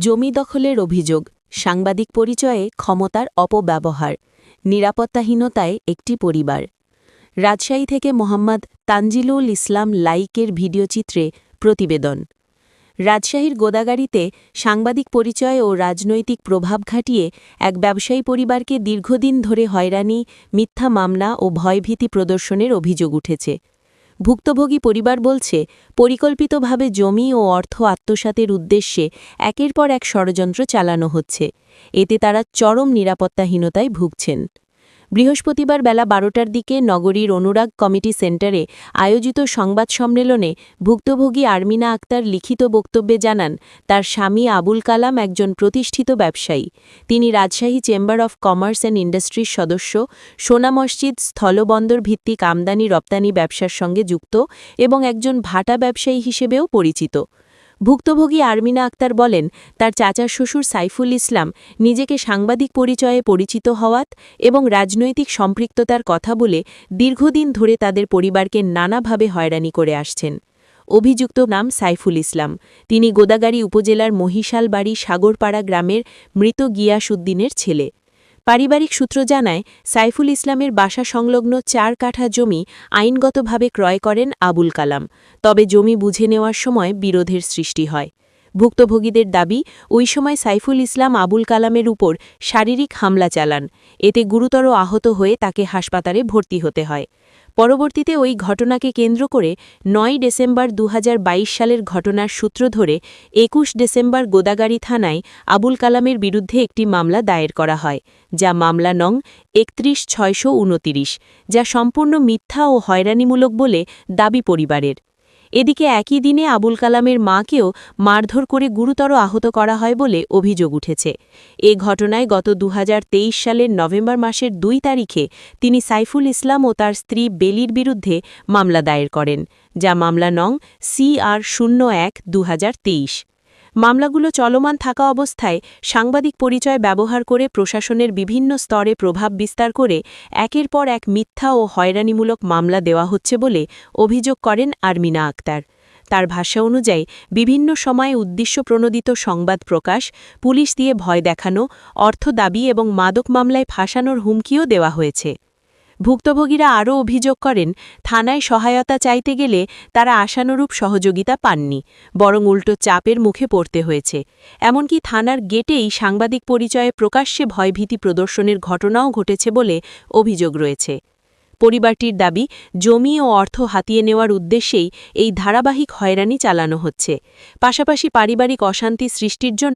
জমি দখলের অভিযোগ, সাংবাদিক পরিচয়ে ক্ষমতার অপব্যবহার, নিরাপত্তাহীনতায় একটি পরিবার। রাজশাহী থেকে মোহাম্মদ তানজিলুল ইসলাম লাইকের ভিডিওচিত্রে প্রতিবেদন। রাজশাহীর গোদাগাড়ীতে সাংবাদিক পরিচয় ও রাজনৈতিক প্রভাব খাটিয়ে এক ব্যবসায়ী পরিবারকে দীর্ঘদিন ধরে হয়রানি, মিথ্যা মামলা ও ভয়ভীতি প্রদর্শনের অভিযোগ উঠেছে। ভুক্তভোগী পরিবার বলছে, পরিকল্পিতভাবে জমি ও অর্থ আত্মসাতের উদ্দেশ্যে একের পর এক ষড়যন্ত্র চালানো হচ্ছে। এতে তারা চরম নিরাপত্তাহীনতায় ভুগছেন। বৃহস্পতিবার বেলা ১২টার দিকে নগরীর অনুরাগ কমিটি সেন্টারে আয়োজিত সংবাদ সম্মেলনে ভুক্তভোগী আরমিনা আক্তার লিখিত বক্তব্যে জানান, তার স্বামী আবুল কালাম একজন প্রতিষ্ঠিত ব্যবসায়ী। তিনি Rajshahi chamber of commerce and ইন্ডাস্ট্রির সদস্য, সোনা মসজিদ স্থলবন্দর ভিত্তিক আমদানি রপ্তানি ব্যবসার সঙ্গে যুক্ত এবং একজন ভাটা ব্যবসায়ী হিসেবেও পরিচিত। ভুক্তভোগী আরমিনা আক্তার বলেন, তার চাচার শ্বশুর সাইফুল ইসলাম নিজেকে সাংবাদিক পরিচয়ে পরিচিত হওয়াত এবং রাজনৈতিক সম্পৃক্ততার কথা বলে দীর্ঘদিন ধরে তাদের পরিবারকে নানাভাবে হয়রানি করে আসছেন। অভিযুক্ত নাম সাইফুল ইসলাম। তিনি গোদাগাড়ী উপজেলার মহিশালবাড়ি সাগরপাড়া গ্রামের মৃত গিয়াস উদ্দিনের ছেলে। পারিবারিক সূত্র জানায়, সাইফুল ইসলামের বাসা সংলগ্ন ৪ কাঠা জমি আইনগতভাবে ক্রয় করেন আবুল কালাম। তবে জমি বুঝে নেওয়ার সময় বিরোধের সৃষ্টি হয়। ভুক্তভোগীদের দাবি, ওই সময় সাইফুল ইসলাম আবুল কালামের উপর শারীরিক হামলা চালান। এতে গুরুতর আহত হয়ে তাকে হাসপাতালে ভর্তি হতে হয়। পরবর্তীতে ওই ঘটনাকে কেন্দ্র করে ৯ ডিসেম্বর ২০২২ সালের ঘটনার সূত্র ধরে ২১ ডিসেম্বর গোদাগাড়ী থানায় আবুল কালামের বিরুদ্ধে একটি মামলা দায়ের করা হয়, যা মামলা নং ৩১৬২৯, যা সম্পূর্ণ মিথ্যা ও হয়রানিমূলক বলে দাবি পরিবারের। এদিকে একই দিনে আবুল কালামের মাকেও মারধর করে গুরুতর আহত করা হয় বলে অভিযোগ উঠেছে। এ ঘটনায় গত ২০২৩ সালের নভেম্বর মাসের ২ তারিখে তিনি সাইফুল ইসলাম ও তার স্ত্রী বেলির বিরুদ্ধে মামলা দায়ের করেন, যা মামলা নং CR01/২০২৩। মামলাগুলো চলমান থাকা অবস্থায় সাংবাদিক পরিচয় ব্যবহার করে প্রশাসনের বিভিন্ন স্তরে প্রভাব বিস্তার করে একের পর এক মিথ্যা ও হয়রানিমূলক মামলা দেওয়া হচ্ছে বলে অভিযোগ করেন আরমিনা আক্তার। তার ভাষা অনুযায়ী বিভিন্ন সময়ে উদ্দেশ্যপ্রণোদিত সংবাদ প্রকাশ, পুলিশ দিয়ে ভয় দেখানো, অর্থ দাবি এবং মাদক মামলায় ফাঁসানোর হুমকিও দেওয়া হয়েছে। ভুক্তভোগীরা আরও অভিযোগ করেন, থানায় সহায়তা চাইতে গেলে তারা আশানুরূপ সহযোগিতা পাননি, বরং উল্টো চাপের মুখে পড়তে হয়েছে। এমনকি থানার গেটেই সাংবাদিক পরিচয়ে প্রকাশ্যে ভয়ভীতি প্রদর্শনের ঘটনাও ঘটেছে বলে অভিযোগ রয়েছে। পরিবারটির দাবি, জমি ও অর্থ হাতিয়ে নেওয়ার উদ্দেশ্যেই এই ধারাবাহিক হয়রানি চালানো হচ্ছে। পাশাপাশি পারিবারিক অশান্তি সৃষ্টির জন্য